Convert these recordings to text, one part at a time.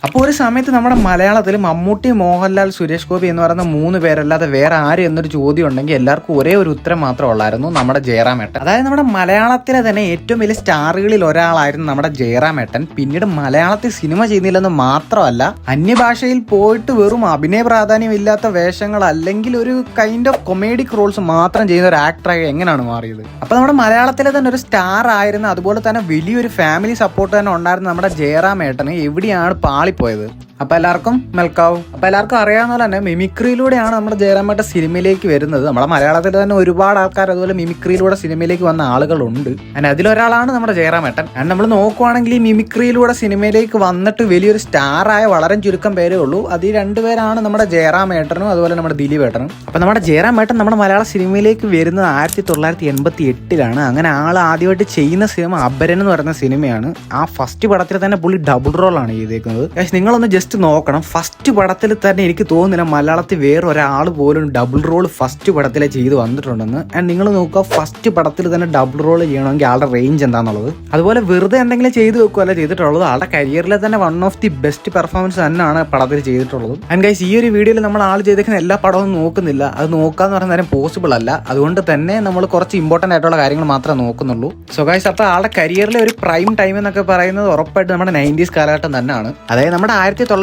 അപ്പോൾ ഒരു സമയത്ത് നമ്മുടെ മലയാളത്തിൽ മമ്മൂട്ടി, മോഹൻലാൽ, സുരേഷ് ഗോപി എന്ന് പറയുന്ന 3 പേരല്ലാതെ വേറെ ആര് എന്നൊരു ചോദ്യം ഉണ്ടെങ്കിൽ എല്ലാവർക്കും ഒരേ ഒരു ഉത്തരം മാത്രമേ ഉള്ളായിരുന്നു, നമ്മുടെ ജയറാമേട്ടൻ. അതായത് നമ്മുടെ മലയാളത്തിലെ തന്നെ ഏറ്റവും വലിയ സ്റ്റാറുകളിൽ ഒരാളായിരുന്നു നമ്മുടെ ജയറാമേട്ടൻ. പിന്നീട് മലയാളത്തിൽ സിനിമ ചെയ്യുന്നില്ലെന്ന് മാത്രമല്ല, അന്യഭാഷയിൽ പോയിട്ട് വെറും അഭിനയ പ്രാധാന്യം ഇല്ലാത്ത വേഷങ്ങൾ അല്ലെങ്കിൽ ഒരു കൈൻഡ് ഓഫ് കൊമേഡിക് റോൾസ് മാത്രം ചെയ്യുന്ന ഒരു ആക്ടറായി എങ്ങനെയാണ് മാറിയത്? അപ്പോൾ നമ്മുടെ മലയാളത്തിലെ തന്നെ ഒരു സ്റ്റാർ ആയിരുന്നു, അതുപോലെ തന്നെ വലിയൊരു ഫാമിലി സപ്പോർട്ട് തന്നെ ഉണ്ടായിരുന്ന നമ്മുടെ ജയറാമേട്ടന് എവിടെയാണ് പാളിപ്പോയത്? അപ്പോൾ എല്ലാവർക്കും വെൽക്കം. അപ്പോൾ എല്ലാവർക്കും അറിയാവുന്ന പോലെ തന്നെ മിമിക്രിയിലൂടെയാണ് നമ്മുടെ ജയറാമേട്ടൻ സിനിമയിലേക്ക് വരുന്നത്. നമ്മുടെ മലയാളത്തിൽ തന്നെ ഒരുപാട് ആൾക്കാർ അതുപോലെ മിമിക്രിയിലൂടെ സിനിമയിലേക്ക് വന്ന ആളുകളുണ്ട്. അതിന് അതിലൊരാളാണ് നമ്മുടെ ജയറാമേട്ടൻ. and നമ്മൾ നോക്കുവാണെങ്കിൽ ഈ മിമിക്രിയിലൂടെ സിനിമയിലേക്ക് വന്നിട്ട് വലിയൊരു സ്റ്റാറായ വളരെ ചുരുക്കം പേരേ ഉള്ളൂ. അത് ഈ 2 പേരാണ് നമ്മുടെ ജയറാമേട്ടനും അതുപോലെ നമ്മുടെ ദിലീപേട്ടനും. അപ്പോൾ നമ്മുടെ ജയറാമേട്ടൻ നമ്മുടെ മലയാള സിനിമയിലേക്ക് വരുന്നത് 1988-ലാണ്. അങ്ങനെ ആൾ ആദ്യമായിട്ട് ചെയ്യുന്ന സിനിമ അപരൻ എന്ന് പറയുന്ന സിനിമയാണ്. ആ ഫസ്റ്റ് പടത്തിൽ തന്നെ പുള്ളി ഡബിൾ റോളാണ് ചെയ്തേക്കുന്നത്. നിങ്ങളൊന്ന് ജസ്റ്റ് നോക്കണം, ഫസ്റ്റ് പടത്തിൽ തന്നെ എനിക്ക് തോന്നുന്നില്ല മലയാളത്തിൽ വേറെ ഒരാൾ പോലും ഡബിൾ റോൾ ഫസ്റ്റ് പടത്തിലെ ചെയ്ത് വന്നിട്ടുണ്ടെന്ന്. ആൻഡ് നിങ്ങൾ നോക്കുക, ഫസ്റ്റ് പടത്തിൽ തന്നെ ഡബിൾ റോൾ ചെയ്യണമെങ്കിൽ ആളുടെ റേഞ്ച് എന്താണെന്നുള്ളത്. അതുപോലെ വെറുതെ എന്തെങ്കിലും ചെയ്ത് വെക്കുകയല്ല ചെയ്തിട്ടുള്ളത്, ആളുടെ കരിയറിലെ തന്നെ one of the best performance തന്നെയാണ് പടത്തിൽ ചെയ്തിട്ടുള്ളത്. ആൻഡ് ഗൈസ്, ഈ ഒരു വീഡിയോയിൽ നമ്മൾ ആൾ ചെയ്തേക്കുന്ന എല്ലാ പടവും നോക്കുന്നില്ല, അത് നോക്കാന്ന് പറയുന്ന നേരം പോസിബിൾ അല്ല. അതുകൊണ്ട് തന്നെ നമ്മൾ കുറച്ച് ഇമ്പോർട്ടൻ്റ് ആയിട്ടുള്ള കാര്യങ്ങൾ മാത്രമേ നോക്കുന്നുള്ളൂ. സോ ഗൈസ്, അപ്പോൾ ആളുടെ കരിയറിലെ ഒരു പ്രൈം ടൈം എന്നൊക്കെ പറയുന്നത് ഉറപ്പായിട്ട് നമ്മുടെ 90s കാലഘട്ടം തന്നെയാണ്. അതായത് നമ്മുടെ 1990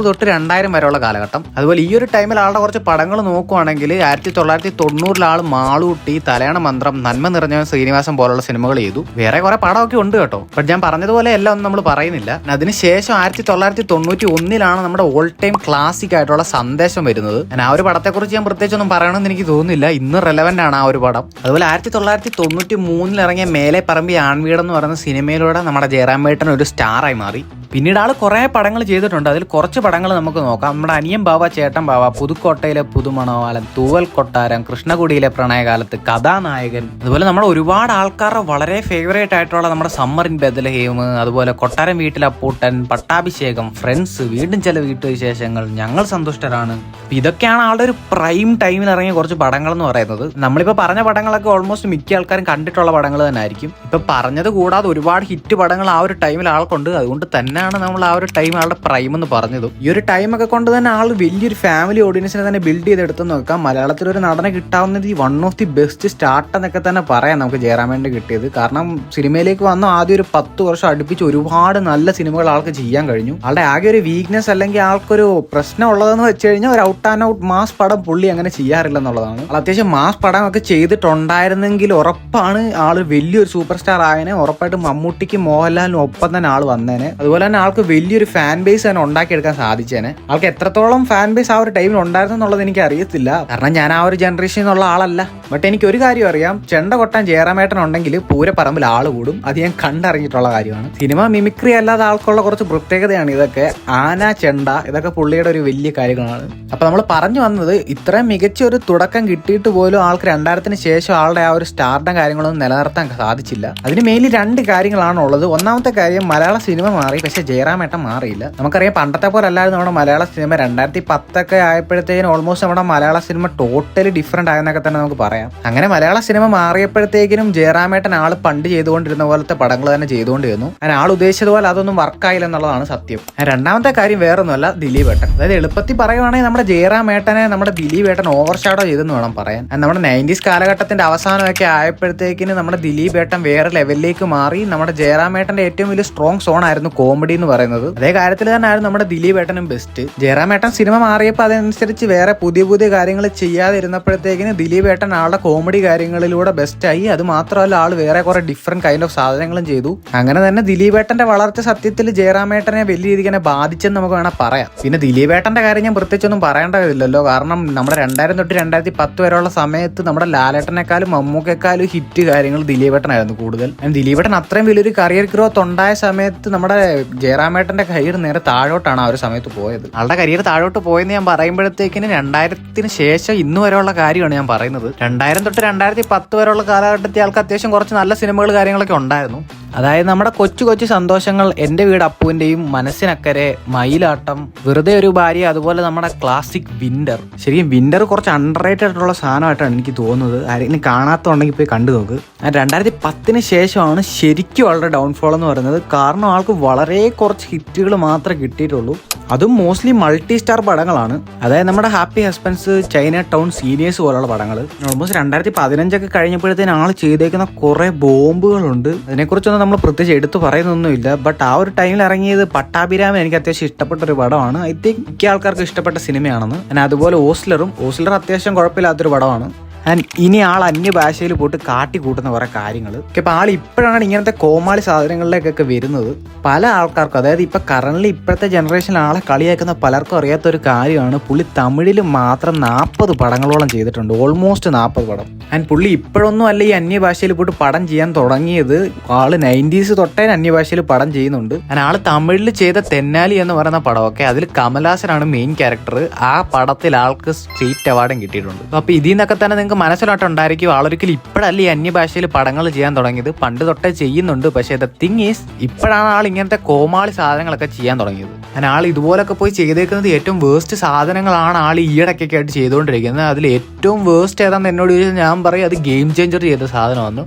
തൊട്ട് 2000 വരെയുള്ള കാലഘട്ടം. അതുപോലെ ഈ ഒരു ടൈമിൽ ആളുടെ കുറച്ച് പടങ്ങൾ നോക്കുവാണെങ്കിൽ 1990 ആൾ മാളൂട്ടി, തലയാണ മന്ത്രം, നന്മ നിറഞ്ഞ ശ്രീനിവാസൻ പോലുള്ള സിനിമകൾ ചെയ്തു. വേറെ കുറെ പടമൊക്കെ ഉണ്ട് കേട്ടോ, ബട്ട് ഞാൻ പറഞ്ഞതുപോലെ എല്ലാം ഒന്നും നമ്മൾ പറയുന്നില്ല. അതിനുശേഷം 1991 നമ്മുടെ ഓൾ ടൈം ക്ലാസിക് ആയിട്ടുള്ള സന്ദേശം വരുന്നത്. ആ ഒരു പടത്തെക്കുറിച്ച് ഞാൻ പ്രത്യേകിച്ചൊന്നും പറയണമെന്ന് എനിക്ക് തോന്നുന്നില്ല, ഇന്ന് റെലവന്റ് ആണ് ആ ഒരു പടം. അതുപോലെ 1993 ഇറങ്ങിയ മേലെ പറമ്പി ആൺവീട് എന്ന് പറയുന്ന സിനിമയിലൂടെ നമ്മുടെ ജയറാമേട്ടൻ ഒരു സ്റ്റാറായി മാറി. പിന്നീട് ആൾ കുറേ പടങ്ങൾ ചെയ്തിട്ടുണ്ട്. അതിൽ കുറച്ച് പടങ്ങൾ നമുക്ക് നോക്കാം. നമ്മുടെ അനിയൻ ബാവ, ചേട്ടൻ ബാവ, പുതുക്കോട്ടയിലെ പുതുമണവാളൻ, തൂവൽ കൊട്ടാരം, കൃഷ്ണകുടിയിലെ പ്രണയകാലത്ത്, കഥാനായകൻ, അതുപോലെ നമ്മുടെ ഒരുപാട് ആൾക്കാരുടെ വളരെ ഫേവറേറ്റ് ആയിട്ടുള്ള നമ്മുടെ സമ്മർ ഇൻ ബെത്ലഹേം, അതുപോലെ കൊട്ടാരം വീട്ടിലെ അപ്പൂട്ടൻ, പട്ടാഭിഷേകം, ഫ്രണ്ട്സ്, വീണ്ടും ചില വീട്ടുവിശേഷങ്ങൾ, ഞങ്ങൾ സന്തുഷ്ടരാണ്. ഇതൊക്കെയാണ് ആളുടെ ഒരു പ്രൈം ടൈമിൽ ഇറങ്ങിയ കുറച്ച് പടങ്ങൾ എന്ന് പറയുന്നത്. നമ്മളിപ്പോൾ പറഞ്ഞ പടങ്ങളൊക്കെ ഓൾമോസ്റ്റ് മിക്ക ആൾക്കാരും കണ്ടിട്ടുള്ള പടങ്ങൾ തന്നെ ആയിരിക്കും. ഇപ്പം പറഞ്ഞത് കൂടാതെ ഒരുപാട് ഹിറ്റ് പടങ്ങൾ ആ ഒരു ടൈമിൽ ആൾക്കുണ്ട്. അതുകൊണ്ട് തന്നെയാണ് നമ്മൾ ആ ഒരു ടൈം ആളുടെ പ്രൈം എന്ന് പറഞ്ഞതും. ഈ ഒരു ടൈമൊക്കെ കൊണ്ട് തന്നെ ആൾ വലിയൊരു ഫാമിലി ഓഡിയൻസിനെ തന്നെ ബിൽഡ് ചെയ്തെടുത്തെന്ന് നോക്കാം. മലയാളത്തിൽ ഒരു നടനെ കിട്ടാവുന്നത് ഈ one of the best start എന്നൊക്കെ തന്നെ പറയാം നമുക്ക് ജയറാമേട്ടൻ കിട്ടിയത്. കാരണം സിനിമയിലേക്ക് വന്ന ആദ്യം ഒരു 10 വർഷം അടുപ്പിച്ച് ഒരുപാട് നല്ല സിനിമകൾ ആൾക്ക് ചെയ്യാൻ കഴിഞ്ഞു. ആളുടെ ആകെ ഒരു വീക്ക്നെസ് അല്ലെങ്കിൽ ആൾക്കൊരു പ്രശ്നം ഉള്ളതെന്ന് വെച്ച് കഴിഞ്ഞാൽ ഒരു ഔട്ട് ആൻഡ് ഔട്ട് മാസ് പടം പുള്ളി അങ്ങനെ ചെയ്യാറില്ല എന്നുള്ളതാണ്. അത്യാവശ്യം മാസ് പടമൊക്കെ ചെയ്തിട്ടുണ്ടായിരുന്നെങ്കിൽ ഉറപ്പാണ് ആൾ വലിയൊരു സൂപ്പർ സ്റ്റാർ ആയനെ. ഉറപ്പായിട്ടും മമ്മൂട്ടിക്കും മോഹൻലാലിനും ഒപ്പം തന്നെ ആൾ വന്നേനെ. അതുപോലെ തന്നെ ആൾക്ക് വലിയൊരു ഫാൻ ബേസ് തന്നെ ഉണ്ടാക്കിയെടുക്കാൻ സാധിച്ചേനെ. ആൾക്ക് എത്രത്തോളം ഫാൻ ബേസ് ആ ഒരു ടൈമിൽ ഉണ്ടായിരുന്നു എന്നുള്ളത് എനിക്ക് അറിയത്തില്ല, കാരണം ഞാൻ ആ ഒരു ജനറേഷനിൽ നിന്നുള്ള ആളല്ല. ബട്ട് എനിക്ക് ഒരു കാര്യം അറിയാം, ചെണ്ട കൊട്ടാൻ ജയറാമേട്ടൻ ഉണ്ടെങ്കിൽ പൂരപ്പറമ്പിൽ ആൾ കൂടും. അത് ഞാൻ കണ്ടറിഞ്ഞിട്ടുള്ള കാര്യമാണ്. സിനിമ മിമിക്രി അല്ലാതെ ആൾക്കുള്ള കുറച്ച് പ്രത്യേകതയാണ് ഇതൊക്കെ. ആന, ചെണ്ട, ഇതൊക്കെ പുള്ളിയുടെ ഒരു വലിയ കാര്യങ്ങളാണ്. അപ്പൊ നമ്മൾ പറഞ്ഞു വന്നത്, ഇത്രയും മികച്ച ഒരു തുടക്കം കിട്ടിയിട്ട് പോലും ആൾക്ക് 2000-ന് ശേഷം ആളുടെ ആ ഒരു സ്റ്റാറിന്റെ കാര്യങ്ങളൊന്നും നിലനിർത്താൻ സാധിച്ചില്ല. അതിന് മെയിൻലി 2 കാര്യങ്ങളാണ് ഉള്ളത്. ഒന്നാമത്തെ കാര്യം, മലയാള സിനിമ മാറി, പക്ഷെ ജയറാമേട്ടൻ മാറിയില്ല. നമുക്കറിയാം പണ്ടത്തെ പോലെ അല്ലായിരുന്നു നമ്മുടെ മലയാള സിനിമ. 2010 ആയപ്പോഴത്തേക്കും ഓൾമോസ്റ്റ് നമ്മുടെ മലയാള സിനിമ ടോട്ടലി ഡിഫറെന്റ് ആയെന്നൊക്കെ തന്നെ നമുക്ക് പറയാം. അങ്ങനെ മലയാള സിനിമ മാറിയപ്പോഴത്തേക്കിനും ജയറാമേട്ടൻ ആൾ പണ്ട് ചെയ്തുകൊണ്ടിരുന്ന പോലത്തെ പടങ്ങൾ തന്നെ ചെയ്തുകൊണ്ടിരുന്നു. അങ്ങനെ ആൾ ഉദ്ദേശിച്ചതുപോലെ അതൊന്നും വർക്കായില്ല എന്നുള്ളതാണ് സത്യം. രണ്ടാമത്തെ കാര്യം വേറൊന്നുമല്ല, ദിലീപേട്ടൻ. അതായത് എളുപ്പത്തിൽ പറയുവാണെങ്കിൽ നമ്മുടെ ജയറാമേട്ടനെ നമ്മുടെ ദിലീപേട്ടൻ ഓവർ ഷാഡോ ചെയ്തെന്ന് വേണം പറയാൻ. നമ്മുടെ 90s കാലഘട്ടത്തിന്റെ അവസാനമൊക്കെ ആയപ്പോഴത്തേക്കിന് നമ്മുടെ ദിലീപേട്ടൻ വേറെ ലെവലിലേക്ക് മാറി. നമ്മുടെ ജയറാമേട്ടന്റെ ഏറ്റവും വലിയ സ്ട്രോങ് സോൺ ആയിരുന്നു കോമഡി എന്ന് പറയുന്നത്. അതേ കാര്യത്തിൽ തന്നെ ആയിരുന്നു നമ്മുടെ ദിലീപേട്ടനും ബെസ്റ്റ്. ജയറാമേട്ടൻ സിനിമ മാറിയപ്പോൾ അതനുസരിച്ച് വേറെ പുതിയ പുതിയ കാര്യങ്ങൾ ചെയ്യാതിരുന്നപ്പോഴത്തേക്കിന് ദിലീപേട്ടൻ ആളുടെ കോമഡി കാര്യങ്ങളിലൂടെ ബെസ്റ്റായി. അത് മാത്രമല്ല, ആൾ വേറെ കുറെ ഡിഫറെന്റ് കൈൻഡ് ഓഫ് സാധനങ്ങളും ചെയ്തു. അങ്ങനെ തന്നെ ദിലീപേട്ടന്റെ വളർച്ച സത്യത്തിൽ ജയറാമേട്ടനെ വലിയ രീതിക്ക് തന്നെ ബാധിച്ചെന്ന് നമുക്ക് വേണം പറയാം. പിന്നെ ദിലീപേട്ടന്റെ കാര്യം ഞാൻ പ്രത്യേകിച്ചൊന്നും പറയേണ്ടതില്ലല്ലോ, കാരണം നമ്മുടെ 2000 തൊട്ട് 2010 വരെയുള്ള സമയത്ത് നമ്മുടെ ലാലേട്ടനേക്കാളും മമ്മൂക്കേക്കാളും ഹിറ്റ് കാര്യങ്ങൾ ദിലീപേട്ടനായിരുന്നു കൂടുതൽ. ദിലീപേട്ടൻ അത്രയും വലിയൊരു കരിയർ ഗ്രോത്ത് ഉണ്ടായ സമയത്ത് നമ്മുടെ ജയറാമേട്ടന്റെ കരിയർ നേരെ താഴോട്ടാണ് ആ ഒരു സമയത്ത് പോയത്. ആളുടെ കരിയർ താഴോട്ട് പോയെന്ന് ഞാൻ പറയുമ്പോഴത്തേക്കിന് 2000-ന് ശേഷം ഇന്ന് വരെയുള്ള കാര്യമാണ് ഞാൻ പറയുന്നത്. 2000 തൊട്ട് 2010 വരെയുള്ള കാലഘട്ടത്തിൽ ആൾക്ക് അത്യാവശ്യം കുറച്ച് നല്ല സിനിമകൾ കാര്യങ്ങളൊക്കെ ഉണ്ടായിരുന്നു. അതായത് നമ്മുടെ കൊച്ചു കൊച്ചു സന്തോഷങ്ങൾ, എൻ്റെ വീട് അപ്പുവിൻ്റെയും, മനസ്സിനക്കരെ, മയിലാട്ടം, വെറുതെ ഒരു ഭാര്യ, അതുപോലെ നമ്മുടെ ക്ലാസിക് വിന്റർ. ശരിക്കും വിന്റർ കുറച്ച് അണ്ടർ റേറ്റഡ് ആയിട്ടുള്ള സാധനമായിട്ടാണ് എനിക്ക് തോന്നുന്നത്. ആരെങ്കിലും കാണാത്തുണ്ടെങ്കിൽ പോയി കണ്ടു നോക്ക്. 2010-ന് ശേഷമാണ് ശരിക്കും ആളുടെ ഡൗൺഫോൾ എന്ന് പറയുന്നത്. കാരണം ആൾക്ക് വളരെ കുറച്ച് ഹിറ്റുകൾ മാത്രമേ കിട്ടിയിട്ടുള്ളൂ. അതും മോസ്റ്റ്ലി മൾട്ടി സ്റ്റാർ പടങ്ങളാണ്. അതായത് നമ്മുടെ Happy Husbands, China Town, Seniors പോലുള്ള പടങ്ങൾ. ഓൾമോസ്റ്റ് 2015 കഴിഞ്ഞപ്പോഴത്തേന് ആൾ ചെയ്തേക്കുന്ന കുറെ ബോംബുകളുണ്ട്. അതിനെക്കുറിച്ചൊന്നും നമ്മൾ പ്രത്യേകിച്ച് എടുത്തു പറയുന്നൊന്നുമില്ല. ബട്ട് ആ ഒരു ടൈമിൽ ഇറങ്ങിയത് പട്ടാഭിരാമൻ എനിക്ക് അത്യാവശ്യം ഇഷ്ടപ്പെട്ട ഒരു പടമാണ്. ഐ തിങ്ക് മിക്ക ആൾക്കാർക്ക് ഇഷ്ടപ്പെട്ട സിനിമയാണെന്ന്. അതുപോലെ ഓസ്ലർ അത്യാവശ്യം കുഴപ്പമില്ലാത്തൊരു പടമാണ്. ആൻഡ് ഇനി ആൾ അന്യഭാഷയിൽ പോയിട്ട് കാട്ടിക്കൂട്ടുന്ന കുറേ കാര്യങ്ങൾ. ഇപ്പം ആൾ ഇപ്പോഴാണ് ഇങ്ങനത്തെ കോമാളി സാധനങ്ങളിലേക്കൊക്കെ വരുന്നത്. പല ആൾക്കാർക്കും, അതായത് ഇപ്പം കറൻലി ഇപ്പോഴത്തെ ജനറേഷനിൽ ആളെ കളിയാക്കുന്ന പലർക്കും അറിയാത്തൊരു കാര്യമാണ് പുള്ളി തമിഴിൽ മാത്രം 40 പടങ്ങളോളം ചെയ്തിട്ടുണ്ട്. ഓൾമോസ്റ്റ് 40 പടം. ആൻഡ് പുള്ളി ഇപ്പോഴൊന്നും അല്ല ഈ അന്യഭാഷയിൽ പോയിട്ട് പടം ചെയ്യാൻ തുടങ്ങിയത്. ആള് 90s തൊട്ടേ അന്യഭാഷയിൽ പടം ചെയ്യുന്നുണ്ട്. ആള് തമിഴിൽ ചെയ്ത തെന്നാലി എന്ന് പറയുന്ന പടമൊക്കെ അതിൽ കമൽഹാസനാണ് മെയിൻ ക്യാരക്ടർ. ആ പടത്തിൽ ആൾക്ക് സ്റ്റേറ്റ് അവാർഡും കിട്ടിയിട്ടുണ്ട്. അപ്പോൾ ഇതിൽ നിന്നൊക്കെ തന്നെ നിങ്ങൾക്ക് മനസ്സിലായിട്ടുണ്ടായിരിക്കും ആളൊരിക്കലും ഇപ്പോഴല്ല ഈ അന്യഭാഷയിൽ പടങ്ങൾ ചെയ്യാൻ തുടങ്ങിയത്. പണ്ട് തൊട്ടേ ചെയ്യുന്നുണ്ട്. പക്ഷേ ദ തിങ് ഈസ് ഇപ്പോഴാണ് ആൾ ഇങ്ങനത്തെ കോമാളി സാധനങ്ങളൊക്കെ ചെയ്യാൻ തുടങ്ങിയത്. ആൾ ഇതുപോലൊക്കെ പോയി ചെയ്തേക്കുന്നത് ഏറ്റവും വേസ്റ്റ് സാധനങ്ങളാണ് ആൾ ഈയിടയ്ക്കൊക്കെ ആയിട്ട് ചെയ്തുകൊണ്ടിരിക്കുന്നത്. അതിൽ ഏറ്റവും വേസ്റ്റ് ഏതാണെന്ന് എന്നോട് ചോദിച്ചാൽ ഞാൻ പറയും അത് ഗെയിം ചേഞ്ചർ ചെയ്ത സാധനമാണ്.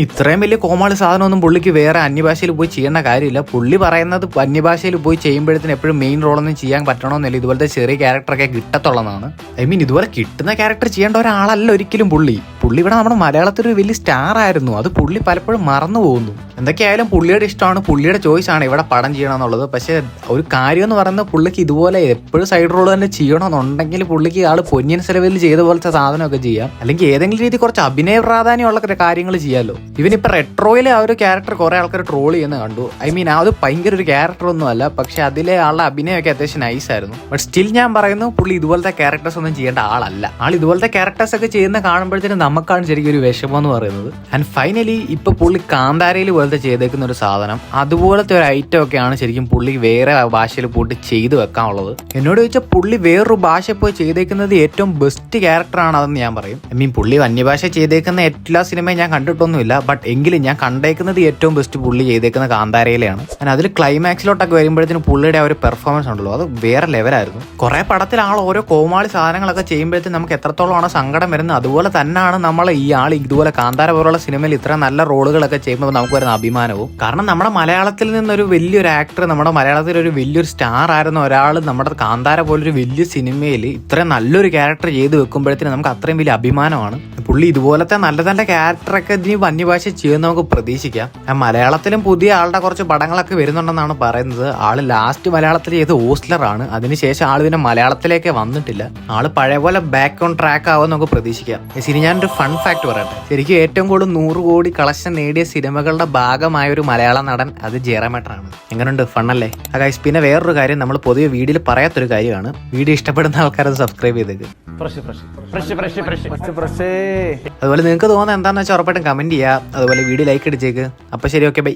ഇത്രയും വലിയ കോമാളി സാധനമൊന്നും പുള്ളിക്ക് വേറെ അന്യഭാഷയിൽ പോയി ചെയ്യേണ്ട കാര്യമില്ല. പുള്ളി പറയുന്നത് അന്യഭാഷയിൽ പോയി ചെയ്യുമ്പോഴത്തേന് എപ്പോഴും മെയിൻ റോളൊന്നും ചെയ്യാൻ പറ്റണമെന്നില്ല. ഇതുപോലത്തെ ചെറിയ ക്യാരക്ടറൊക്കെ കിട്ടത്തുള്ളതാണ്. ഇതുപോലെ കിട്ടുന്ന ക്യാരക്ടർ ചെയ്യേണ്ട ഒരാളല്ല ഒരിക്കലും പുള്ളി ഇവിടെ നമ്മുടെ മലയാളത്തിൽ ഒരു വലിയ സ്റ്റാർ ആയിരുന്നു. അത് പുള്ളി പലപ്പോഴും മറന്നു പോകുന്നു. എന്തൊക്കെയായാലും പുള്ളിയുടെ ഇഷ്ടമാണ്, പുള്ളിയുടെ ചോയ്സാണ് ഇവിടെ പടം ചെയ്യണമെന്നുള്ളത്. പക്ഷേ ഒരു കാര്യം എന്ന് പറയുന്നത് പുള്ളിക്ക് ഇതുപോലെ എപ്പോഴും സൈഡ് റോൾ തന്നെ ചെയ്യണമെന്നുണ്ടെങ്കിൽ പുള്ളിക്ക് ആൾ പൊന്നിയൻ സെലവിൽ ചെയ്ത പോലത്തെ സാധനമൊക്കെ ചെയ്യാം. അല്ലെങ്കിൽ ഏതെങ്കിലും രീതി കുറച്ച് അഭിനയ പ്രാധാന്യമുള്ള കാര്യങ്ങൾ ചെയ്യാമല്ലോ. ഇവനിപ്പോൾ റെട്രോയിലെ ആ ഒരു ക്യാരക്ടർ കുറെ ആൾക്കാർ ട്രോൾ ചെയ്യുന്ന കണ്ടു. അത് ഭയങ്കര ഒരു ക്യാരക്ടർ ഒന്നും അല്ല. പക്ഷെ അതിലെ ആളുടെ അഭിനയമൊക്കെ അത്യാവശ്യം നൈസായിരുന്നു. ബട്ട് സ്റ്റിൽ ഞാൻ പറയുന്നു പുള്ളി ഇതുപോലത്തെ ക്യാരക്ടേഴ്സ് ഒന്നും ചെയ്യേണ്ട ആളല്ല. ഇതുപോലത്തെ ക്യാരക്ടേഴ്സ് ഒക്കെ ചെയ്യുന്ന കാണുമ്പോഴത്തേനും നമുക്കാണ് ശരിക്കും ഒരു വിഷമം എന്ന് പറയുന്നത്. ആൻഡ് ഫൈനലി ഇപ്പൊ പുള്ളി കാന്താരയിൽ പോലത്തെ ചെയ്തേക്കുന്ന ഒരു സാധനം, അതുപോലത്തെ ഒരു ഐറ്റം ഒക്കെയാണ് ശരിക്കും പുള്ളി വേറെ ഭാഷയിൽ പോയിട്ട് ചെയ്തു വെക്കാനുള്ളത്. എന്നോട് ചോദിച്ചാൽ പുള്ളി വേറൊരു ഭാഷ പോയി ചെയ്തേക്കുന്നത് ഏറ്റവും ബെസ്റ്റ് ക്യാരക്ടർ ആണ് അതെന്ന് ഞാൻ പറയും. പുള്ളി അന്യഭാഷ ചെയ്തേക്കുന്ന എല്ലാ സിനിമയും ഞാൻ കണ്ടിട്ടൊന്നുമില്ല. ബട്ട് എങ്കിലും ഞാൻ കണ്ടേക്കുന്നത് ഏറ്റവും ബെസ്റ്റ് പുള്ളി ചെയ്തേക്കുന്ന കാന്താരയിലാണ്. അതിൽ ക്ലൈമാക്സിലോട്ടൊക്കെ വരുമ്പോഴത്തേനും പുള്ളിയുടെ ആ ഒരു പെർഫോമൻസ് ഉണ്ടല്ലോ അത് വേറെ ലെവലായിരുന്നു. കുറെ പടത്തിൽ ആൾ ഓരോ കോമാളി സാധനങ്ങളൊക്കെ ചെയ്യുമ്പോഴത്തേക്കും നമുക്ക് എത്രത്തോളമാണ് സങ്കടം വരുന്നത്. അതുപോലെ തന്നെയാണ് നമ്മൾ ഈ ആൾ ഇതുപോലെ കാന്താര പോലുള്ള സിനിമയിൽ ഇത്ര നല്ല റോളുകളൊക്കെ ചെയ്യുമ്പോൾ നമുക്ക് വരുന്ന അഭിമാനവും. കാരണം നമ്മുടെ മലയാളത്തിൽ നിന്നൊരു വലിയൊരു ആക്ടർ, നമ്മുടെ മലയാളത്തിൽ ഒരു വലിയൊരു സ്റ്റാർ ആയിരുന്ന ഒരാൾ നമ്മുടെ കാന്താര പോലൊരു വലിയ സിനിമയിൽ ഇത്രയും നല്ലൊരു ക്യാരക്ടർ ചെയ്ത് വെക്കുമ്പോഴത്തേനും നമുക്ക് അത്രയും വലിയ അഭിമാനമാണ്. പുള്ളി ഇതുപോലത്തെ നല്ല നല്ല ക്യാരക്ടറൊക്കെ ഇതിന് അന്യഭാഷ ചെയ്യുന്ന നമുക്ക് പ്രതീക്ഷിക്കാം. മലയാളത്തിലും പുതിയ ആളുടെ കുറച്ച് പടങ്ങളൊക്കെ വരുന്നുണ്ടെന്നാണ് പറയുന്നത്. ആള് ലാസ്റ്റ് മലയാളത്തിൽ ചെയ്ത് ഓസ്ലറാണ്. അതിനുശേഷം ആൾ പിന്നെ മലയാളത്തിലേക്ക് വന്നിട്ടില്ല. ആള് പഴയ പോലെ ബാക്ക് ഓൺ ട്രാക്ക് ആവുമെന്ന് നമുക്ക് പ്രതീക്ഷിക്കാം. ശരി, ഞാനൊരു ഫൺ ഫാക്ട് പറയട്ടെ. ശരിക്കും ഏറ്റവും കൂടുതൽ 100 കോടി കളക്ഷൻ നേടിയ സിനിമകളുടെ ഭാഗമായ ഒരു മലയാള നടൻ അത് ജയറാമേട്ടനാണ്. എങ്ങനെയുണ്ട്? ഫണ്ണല്ലേ? ഗൈസ്, പിന്നെ വേറൊരു കാര്യം നമ്മൾ പൊതുവെ വീഡിയോയിൽ പറയാത്തൊരു കാര്യമാണ്. വീഡിയോ ഇഷ്ടപ്പെടുന്ന ആൾക്കാരത് സബ്സ്ക്രൈബ് ചെയ്തേക്ക്. അതുപോലെ നിങ്ങൾക്ക് തോന്നുന്നത് എന്താണെന്ന് വെച്ചാൽ ഉറപ്പായിട്ടും കമന്റ് ചെയ്യുക. അതുപോലെ വീഡിയോ ലൈക്ക് അടിച്ചേക്ക്. അപ്പോൾ ശരി, ഓക്കെ, ബൈ.